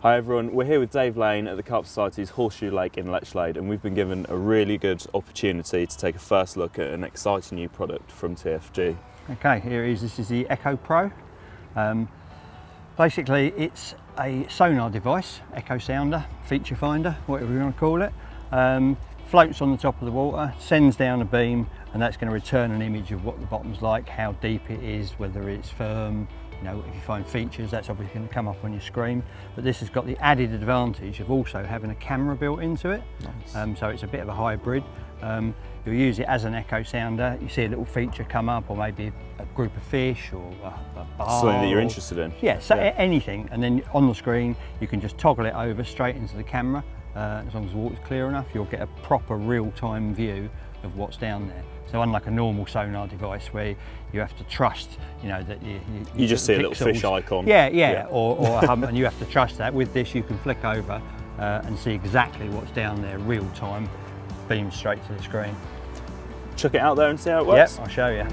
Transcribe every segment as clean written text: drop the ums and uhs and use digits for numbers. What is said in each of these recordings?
Hi everyone, we're here with Dave Lane at the Carp Society's Horseshoe Lake in Lechlade, and we've been given a really good opportunity to take a first look at an exciting new product from TFG. Okay, here it is. This is the Echo Pro. Basically, it's a sonar device, echo sounder, feature finder, whatever you want to call it. Floats on the top of the water, sends down a beam, and that's going to return an image of what the bottom's like, how deep it is, whether it's firm. You know, if you find features, that's obviously going to come up on your screen. But this has got the added advantage of also having a camera built into it. Nice. So it's a bit of a hybrid. You'll use it as an echo sounder. You see a little feature come up, or maybe a group of fish, or a bar. Something that you're interested in. Yeah, so anything. And then on the screen, you can just toggle it over straight into the camera. As long as the water's clear enough, you'll get a proper real-time view of what's down there. So unlike a normal sonar device where you have to trust, you know, that you just see a little fish icon. Yeah. Or a hum, and you have to trust that. With this, you can flick over and see exactly what's down there, real time, beam straight to the screen. Chuck it out there and see how it works. Yep, I'll show you.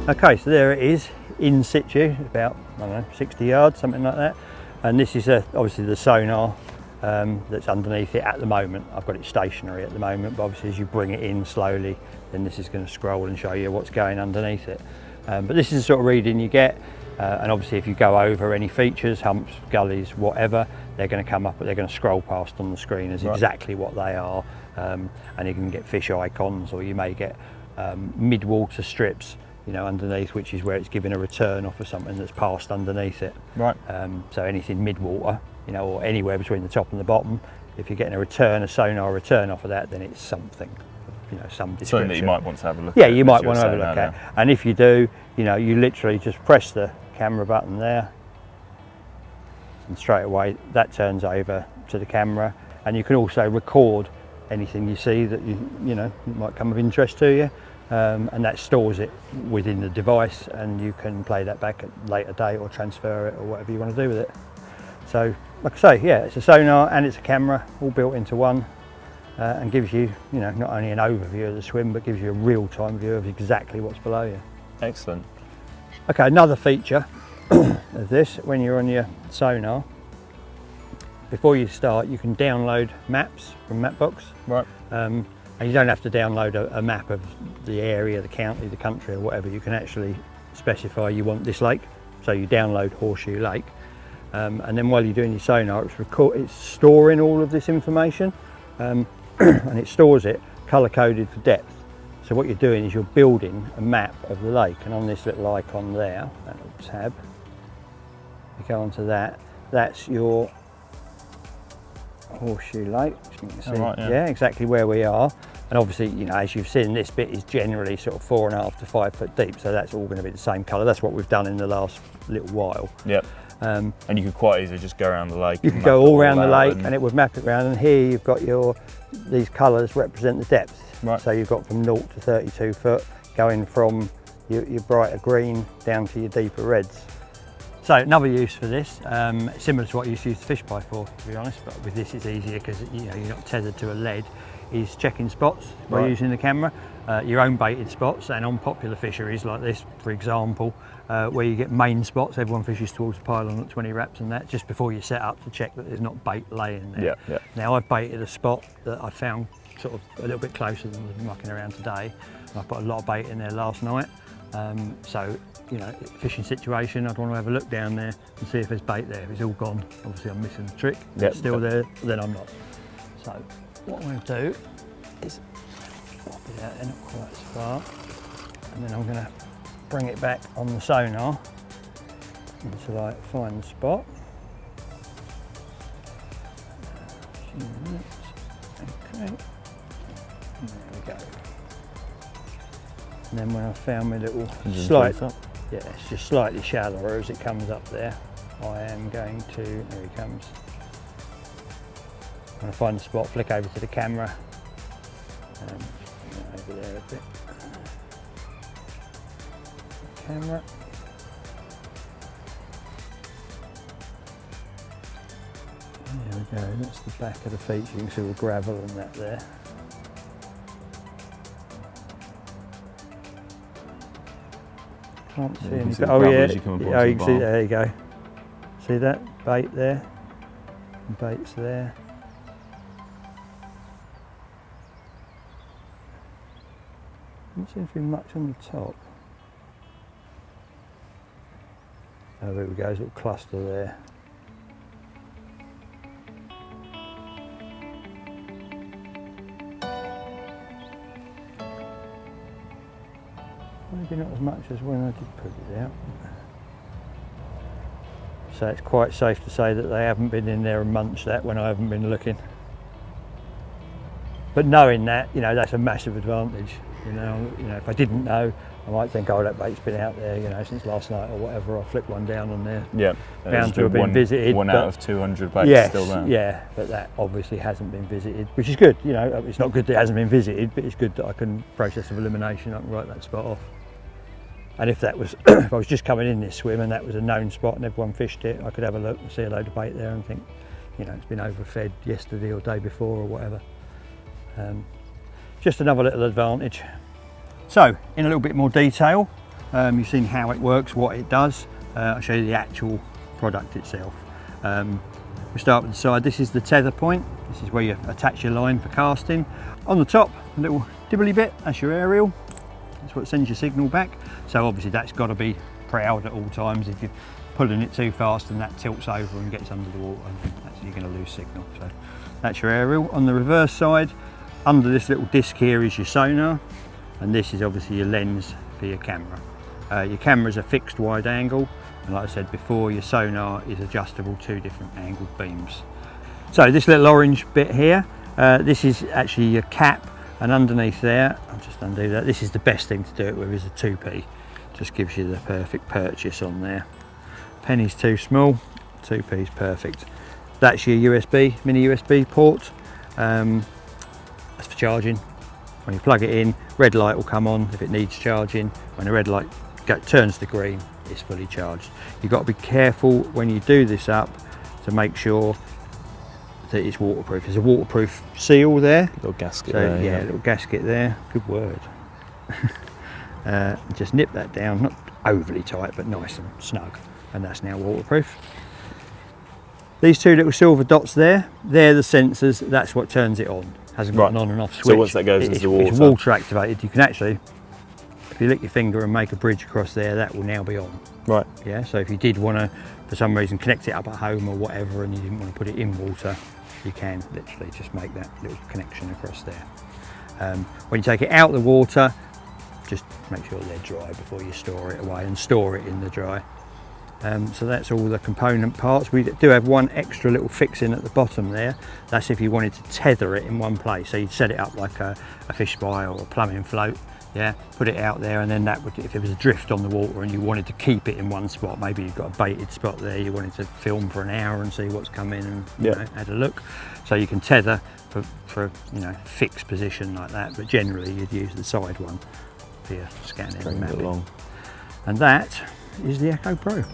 Okay, so there it is, in situ, about, I don't know, 60 yards, something like that. And this is obviously the sonar that's underneath it at the moment. I've got it stationary at the moment, but obviously as you bring it in slowly, then this is going to scroll and show you what's going underneath it. But this is the sort of reading you get. And obviously if you go over any features, humps, gullies, whatever, they're going to come up, they're going to scroll past on the screen as exactly what they are. And you can get fish icons, or you may get mid-water strips, you know, underneath, which is where it's giving a return off of something that's passed underneath it. Right. So anything mid-water, you know, or anywhere between the top and the bottom, if you're getting a return, a sonar return off of that, then it's something, you know, some description. Something that you might want to have a look at. Yeah, you might want to have a look at. And if you do, you know, you literally just press the camera button there, and straight away that turns over to the camera. And you can also record anything you see that you know might come of interest to you. And that stores it within the device, and you can play that back at a later date or transfer it or whatever you want to do with it. So, like I say, yeah, it's a sonar and it's a camera all built into one, and gives you, you know, not only an overview of the swim, but gives you a real-time view of exactly what's below you. Excellent. Okay, another feature of this, when you're on your sonar, before you start, you can download maps from Mapbox. Right. And you don't have to download a map of the area, the county, the country, or whatever. You can actually specify you want this lake. So you download Horseshoe Lake, and then while you're doing your sonar, it's storing all of this information, and it stores it color-coded for depth. So what you're doing is you're building a map of the lake, and on this little icon there, that little tab, you go onto that, that's your Horseshoe Lake, you can see, yeah, exactly where we are. And obviously, you know, as you've seen, this bit is generally sort of 4.5 to 5 foot deep, so that's all going to be the same colour. That's what we've done in the last little while. Yep. And you could quite easily just go around the lake. You can go all around the lake, and it would map it around. And here you've got these colours represent the depth. Right. So you've got from 0 to 32 foot, going from your brighter green down to your deeper reds. So another use for this, similar to what you used to use the FishSpy for, to be honest, but with this it's easier because you know you're not tethered to a lead, is checking spots by using the camera, your own baited spots, and on popular fisheries like this, for example, where you get main spots, everyone fishes towards the pylon at 20 wraps and that, just before you set up to check that there's not bait laying there. Yeah. Now I've baited a spot that I found sort of a little bit closer than was mucking around today. I put a lot of bait in there last night. So, you know, fishing situation, I'd want to have a look down there and see if there's bait there. If it's all gone, obviously I'm missing the trick. If it's still there, then I'm not. So, what I'm going to do is pop it out there, not quite as far, and then I'm going to bring it back on the sonar until I find the spot. A few minutes. Okay. There we go. And then when I've found my little it's just slightly shallower as it comes up there, I am going to, there he comes. When I find the spot, flick over to the camera, over there a bit. Camera. There we go. That's the back of the feet. You can see all the gravel and that there. Can't see any. Oh yeah, as you come oh, you can see. There you go. See that bait there? And bait's there. Doesn't seem to be much on the top. Oh, there we go. There's a little cluster there. Maybe not as much as when I did put it out. So it's quite safe to say that they haven't been in there and munched that when I haven't been looking. But knowing that, you know, that's a massive advantage. You know, if I didn't know, I might think, oh, that bait's been out there, you know, since last night or whatever. I'll flick one down on there. Yeah, bound to have been visited. One out of 200 baits yes, still there. Yeah, but that obviously hasn't been visited, which is good. You know, it's not good that it hasn't been visited, but it's good that I can process of elimination. I can write that spot off. And if that was, if I was just coming in this swim and that was a known spot and everyone fished it, I could have a look and see a load of bait there and think, you know, it's been overfed yesterday or day before or whatever. Just another little advantage. So, in a little bit more detail, you've seen how it works, what it does. I'll show you the actual product itself. We start with the side. This is the tether point. This is where you attach your line for casting. On the top, a little dibbly bit, that's your aerial. That's what sends your signal back. So obviously that's got to be proud at all times. If you're pulling it too fast and that tilts over and gets under the water, you're going to lose signal. So that's your aerial. On the reverse side, under this little disc here is your sonar, and this is obviously your lens for your camera. Your camera is a fixed wide angle, and like I said before, your sonar is adjustable to different angled beams. So this little orange bit here, this is actually your cap, and underneath there, I'll just undo that, this is the best thing to do it with, is a 2p. Just gives you the perfect purchase on there. Penny's too small, 2p's perfect. That's your USB, mini USB port. That's for charging. When you plug it in, red light will come on if it needs charging. When the red light turns to green, it's fully charged. You've got to be careful when you do this up to make sure that it's waterproof. There's a waterproof seal there. Little gasket so, there. Yeah, a little gasket there. Good word. Just nip that down, not overly tight, but nice and snug. And that's now waterproof. These two little silver dots there, they're the sensors. That's what turns it on. Hasn't got an on and off switch. So once that goes into the water, it's water activated. You can actually, if you lick your finger and make a bridge across there, that will now be on. Right. Yeah. So if you did want to, for some reason, connect it up at home or whatever, and you didn't want to put it in water, you can literally just make that little connection across there. When you take it out of the water, just make sure they're dry before you store it away, and store it in the dry. So that's all the component parts. We do have one extra little fixing at the bottom there. That's if you wanted to tether it in one place. So you'd set it up like a FishSpy or a plumbing float. Yeah, put it out there, and then that would, if there was a drift on the water and you wanted to keep it in one spot, maybe you've got a baited spot there, you wanted to film for an hour and see what's come in and you know, had a look. So you can tether for you know, fixed position like that, but generally you'd use the side one for your scanning and mapping. And that is the Echo Pro.